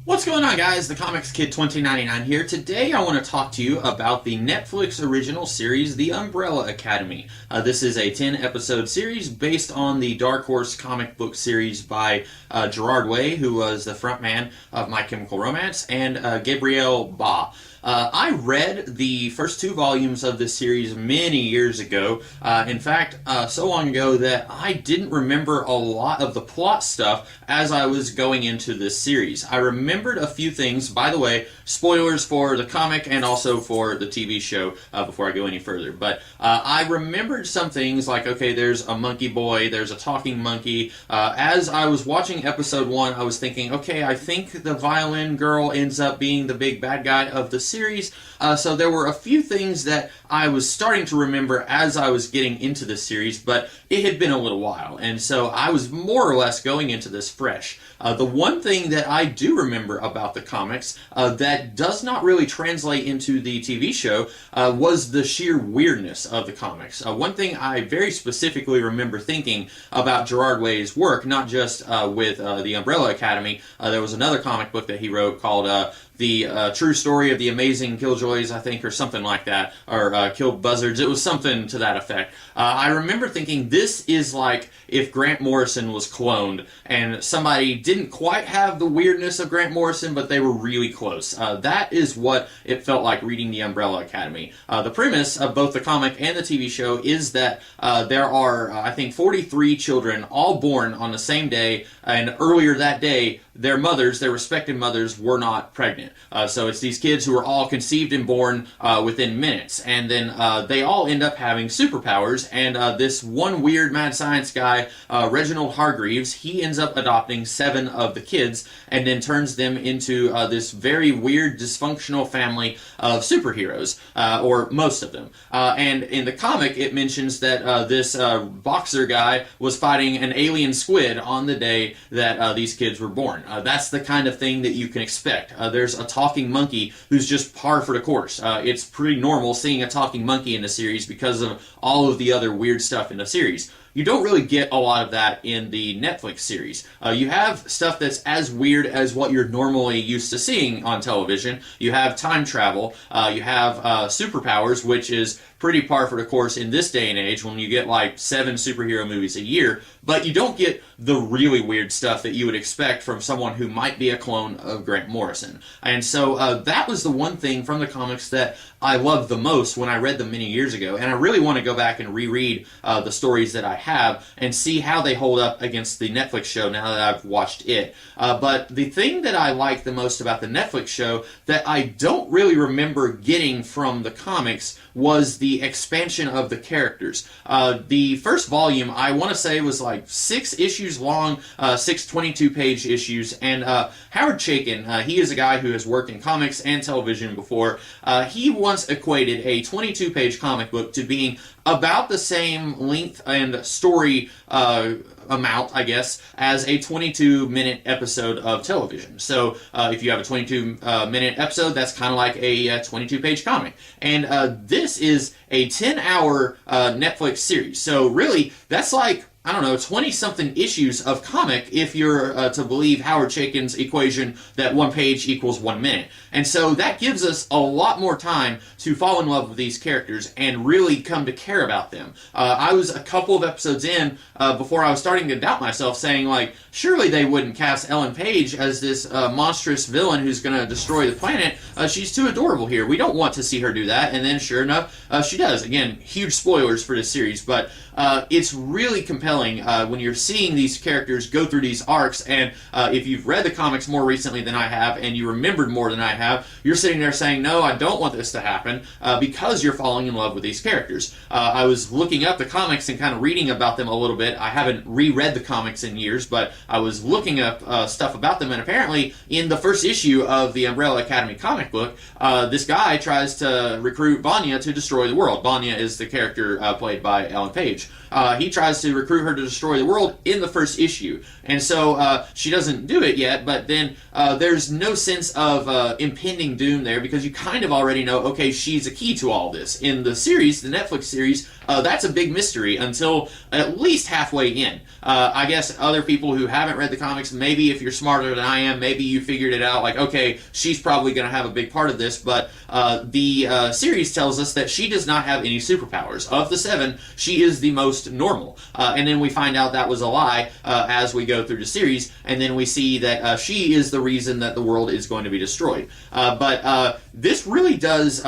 What's going on, guys? The Comics Kid 2099 here. Today I want to talk to you about the Netflix original series, The Umbrella Academy. This is a 10-episode series based on the Dark Horse comic book series by Gerard Way, who was the frontman of My Chemical Romance, and Gabriel Ba. I read the first two volumes of this series many years ago. In fact, so long ago that I didn't remember a lot of the plot stuff as I was going into this series. I remembered a few things. By the way, spoilers for the comic and also for the TV show before I go any further. But I remembered some things like, okay, there's a monkey boy, there's a talking monkey. As I was watching episode 1, I was thinking, okay, I think the violin girl ends up being the big bad guy of the series. So there were a few things that I was starting to remember as I was getting into this series, but it had been a little while, and so I was more or less going into this fresh. The one thing that I do remember about the comics that does not really translate into the TV show was the sheer weirdness of the comics. One thing I very specifically remember thinking about Gerard Way's work, not just with the Umbrella Academy, there was another comic book that he wrote called The True Story of the Amazing Killjoys, I think, or something like that, or Kill Buzzards. It was something to that effect. I remember thinking this is like if Grant Morrison was cloned and somebody didn't quite have the weirdness of Grant Morrison, but they were really close. That is what it felt like reading The Umbrella Academy. The premise of both the comic and the TV show is that there are, I think, 43 children all born on the same day, and earlier that day, their mothers, their respective mothers, were not pregnant. So it's these kids who are all conceived and born within minutes. And then they all end up having superpowers. And this one weird mad science guy, Reginald Hargreaves, he ends up adopting 7 of the kids and then turns them into this very weird, dysfunctional family of superheroes, or most of them. And in the comic, it mentions that this boxer guy was fighting an alien squid on the day that these kids were born. That's the kind of thing that you can expect. There's a talking monkey who's just par for the course. It's pretty normal seeing a talking monkey in the series because of all of the other weird stuff in the series. You don't really get a lot of that in the Netflix series. You have stuff that's as weird as what you're normally used to seeing on television. You have time travel. You have superpowers, which is pretty par for the course in this day and age when you get like 7 superhero movies a year. But you don't get the really weird stuff that you would expect from someone who might be a clone of Grant Morrison. And so that was the one thing from the comics that I loved the most when I read them many years ago. And I really want to go back and reread the stories that I have and see how they hold up against the Netflix show now that I've watched it. But the thing that I like the most about the Netflix show that I don't really remember getting from the comics was the expansion of the characters. The first volume, I want to say, was like 6 issues long, 6 22-page issues, and Howard Chaykin, he is a guy who has worked in comics and television before. He once equated a 22-page comic book to being about the same length and story amount, I guess, as a 22-minute episode of television. So if you have a 22-minute episode, that's kind of like a 22-page comic. And this is a 10-hour Netflix series. So really, that's like, I don't know, 20-something issues of comic if you're to believe Howard Chaykin's equation that 1 page equals 1 minute. And so that gives us a lot more time to fall in love with these characters and really come to care about them. I was a couple of episodes in before I was starting to doubt myself, saying, like, surely they wouldn't cast Ellen Page as this monstrous villain who's going to destroy the planet. She's too adorable here. We don't want to see her do that. And then, sure enough, she does. Again, huge spoilers for this series, but it's really compelling when you're seeing these characters go through these arcs, and if you've read the comics more recently than I have, and you remembered more than I have, you're sitting there saying, no, I don't want this to happen, because you're falling in love with these characters. I was looking up the comics and kind of reading about them a little bit. I haven't reread the comics in years, but I was looking up stuff about them, and apparently in the first issue of the Umbrella Academy comic book, this guy tries to recruit Vanya to destroy the world. Vanya is the character played by Ellen Page. He tries to recruit through her to destroy the world in the first issue. And so she doesn't do it yet, but then there's no sense of impending doom there, because you kind of already know, okay, she's a key to all this. In the series, the Netflix series, that's a big mystery until at least halfway in. I guess other people who haven't read the comics, maybe if you're smarter than I am, maybe you figured it out, like, okay, she's probably going to have a big part of this, but the series tells us that she does not have any superpowers. Of the 7, she is the most normal. And then we find out that was a lie as we go through the series, and then we see that she is the reason that the world is going to be destroyed. But this really does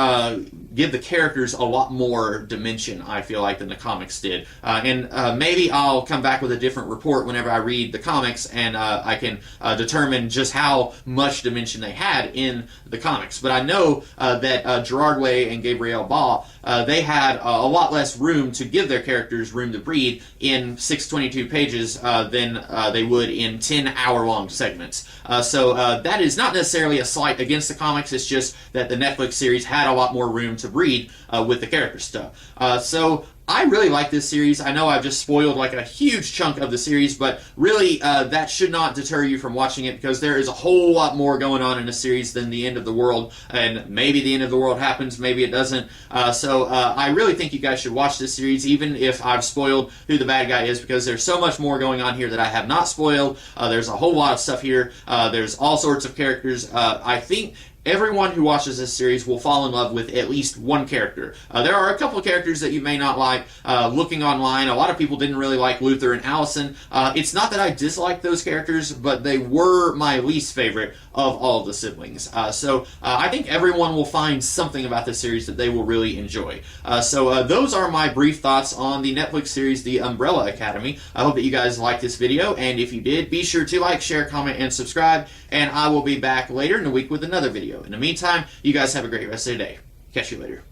give the characters a lot more dimension, I feel like, than the comics did. And maybe I'll come back with a different report whenever I read the comics, and I can determine just how much dimension they had in the comics. But I know that Gerard Way and Gabriel Ba, they had a lot less room to give their characters room to breathe in 622 pages than they would in 10-hour-long segments. So that is not necessarily a slight against the comics, it's just that the Netflix series had a lot more room to breathe with the character stuff. So I really like this series. I know I've just spoiled like a huge chunk of the series, but really that should not deter you from watching it, because there is a whole lot more going on in the series than the end of the world, and maybe the end of the world happens, maybe it doesn't. So I really think you guys should watch this series, even if I've spoiled who the bad guy is, because there's so much more going on here that I have not spoiled. There's a whole lot of stuff here. There's all sorts of characters. I think everyone who watches this series will fall in love with at least one character. There are a couple of characters that you may not like. Looking online, a lot of people didn't really like Luther and Allison. It's not that I dislike those characters, but they were my least favorite of all of the siblings. So I think everyone will find something about this series that they will really enjoy. So those are my brief thoughts on the Netflix series, The Umbrella Academy. I hope that you guys liked this video, and if you did, be sure to like, share, comment, and subscribe, and I will be back later in the week with another video. In the meantime, you guys have a great rest of the day. Catch you later.